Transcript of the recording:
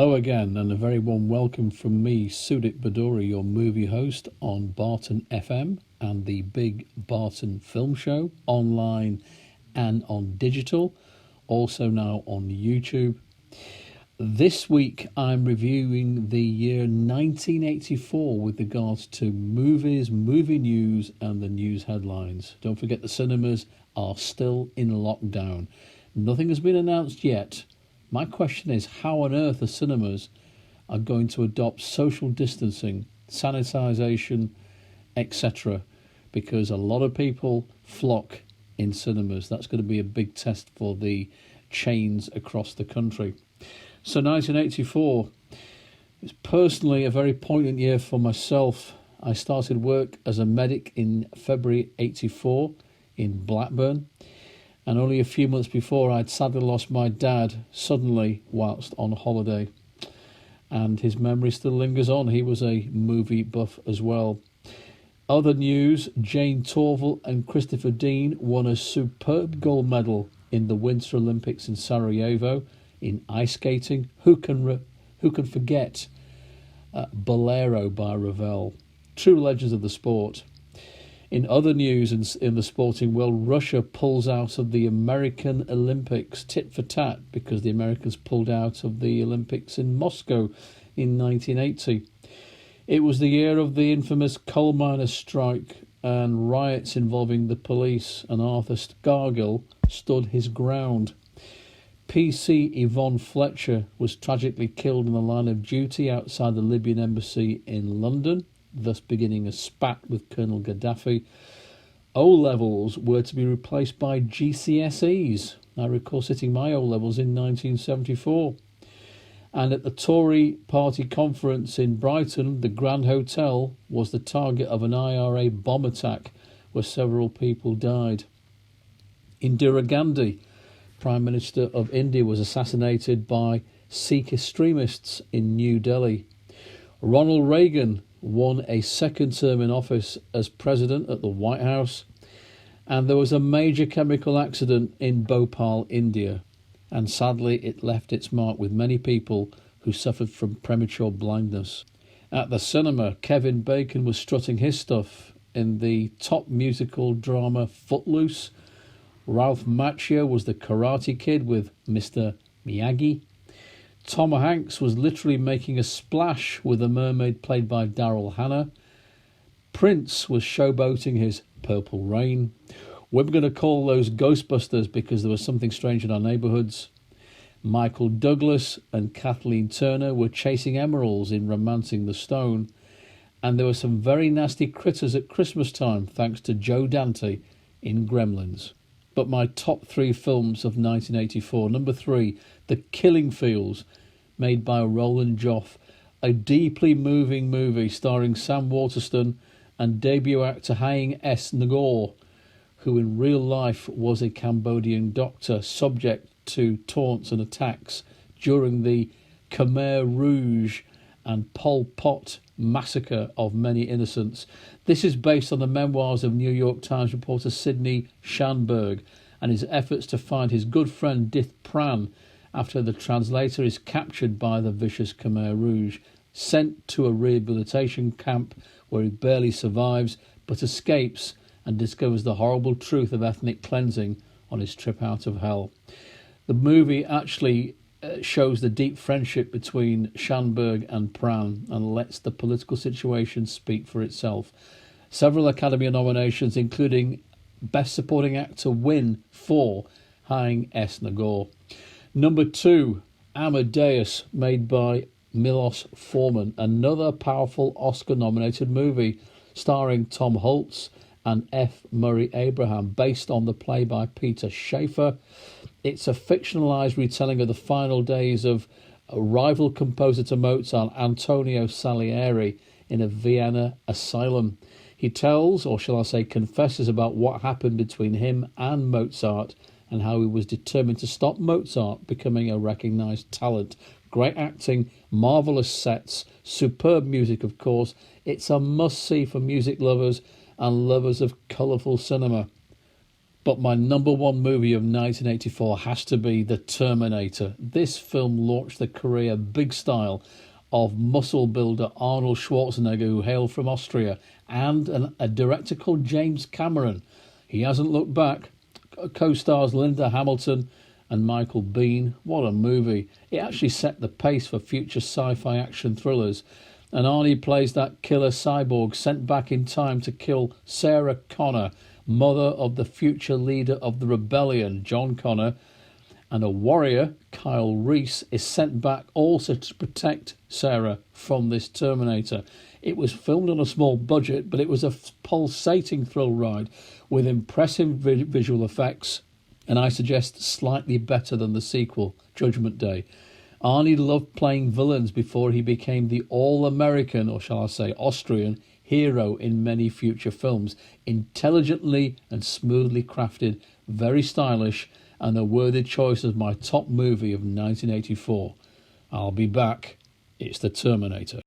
Hello again, and a very warm welcome from me, Sudip Bhaduri, your movie host on Barton FM and the Big Barton Film Show, online and on digital, also now on YouTube. This week I'm reviewing the year 1984 with regards to movies, movie news, and the news headlines. Don't forget the cinemas are still in lockdown. Nothing has been announced yet. My question is, how on earth the cinemas are going to adopt social distancing, sanitisation, etc. Because a lot of people flock in cinemas. That's going to be a big test for the chains across the country. So 1984 is personally a very poignant year for myself. I started work as a medic in February 84 in Blackburn. And only a few months before, I'd sadly lost my dad suddenly whilst on holiday. And his memory still lingers on. He was a movie buff as well. Other news, Jane Torval and Christopher Dean won a superb gold medal in the Winter Olympics in Sarajevo in ice skating. Who can forget Bolero by Ravel? True legends of the sport. In other news in the sporting world, Russia pulls out of the American Olympics, tit for tat, because the Americans pulled out of the Olympics in Moscow in 1980. It was the year of the infamous coal miners' strike and riots involving the police, and Arthur Scargill stood his ground. PC Yvonne Fletcher was tragically killed in the line of duty outside the Libyan embassy in London, thus beginning a spat with Colonel Gaddafi. O-levels were to be replaced by GCSEs. I recall sitting my O-levels in 1974. And at the Tory party conference in Brighton, the Grand Hotel was the target of an IRA bomb attack where several people died. Indira Gandhi, Prime Minister of India, was assassinated by Sikh extremists in New Delhi. Ronald Reagan won a second term in office as president at the White House, and there was a major chemical accident in Bhopal, India, and sadly it left its mark with many people who suffered from premature blindness. At the cinema, Kevin Bacon was strutting his stuff in the top musical drama Footloose. Ralph Macchio was the Karate Kid with Mr. Miyagi. Tom Hanks was literally making a splash with a mermaid played by Daryl Hannah. Prince was showboating his Purple Rain. We're going to call those Ghostbusters because there was something strange in our neighbourhoods. Michael Douglas and Kathleen Turner were chasing emeralds in Romancing the Stone. And there were some very nasty critters at Christmas time thanks to Joe Dante in Gremlins. But my top three films of 1984. Number 3, The Killing Fields, made by Roland Joff. A deeply moving movie starring Sam Waterston and debut actor Haing S. Nagor, who in real life was a Cambodian doctor subject to taunts and attacks during the Khmer Rouge and Pol Pot massacre of many innocents. This is based on the memoirs of New York Times reporter Sidney Schanberg and his efforts to find his good friend Dith Pran after the translator is captured by the vicious Khmer Rouge, sent to a rehabilitation camp where he barely survives but escapes and discovers the horrible truth of ethnic cleansing on his trip out of hell. The movie actually shows the deep friendship between Schanberg and Pran and lets the political situation speak for itself. Several Academy nominations, including Best Supporting Actor win for Haing S. Nagor. Number 2, Amadeus, made by Milos Forman, another powerful Oscar-nominated movie starring Tom Hulce and F. Murray Abraham, based on the play by Peter Shaffer. It's a fictionalised retelling of the final days of a rival composer to Mozart, Antonio Salieri, in a Vienna asylum. He tells, or shall I say confesses, about what happened between him and Mozart and how he was determined to stop Mozart becoming a recognised talent. Great acting, marvellous sets, superb music, of course. It's a must-see for music lovers and lovers of colourful cinema. But my number one movie of 1984 has to be The Terminator. This film launched the career big style of muscle builder Arnold Schwarzenegger, who hailed from Austria, and a director called James Cameron. He hasn't looked back. Co-stars Linda Hamilton and Michael Biehn. What a movie. It actually set the pace for future sci-fi action thrillers. And Arnie plays that killer cyborg sent back in time to kill Sarah Connor, mother of the future leader of the rebellion, John Connor. And a warrior, Kyle Reese, is sent back also to protect Sarah from this Terminator. It was filmed on a small budget, but it was a pulsating thrill ride with impressive visual effects, and I suggest slightly better than the sequel, Judgment Day. Arnie loved playing villains before he became the all-American, or shall I say Austrian, hero in many future films. Intelligently and smoothly crafted, very stylish, and a worthy choice as my top movie of 1984. I'll be back. It's The Terminator.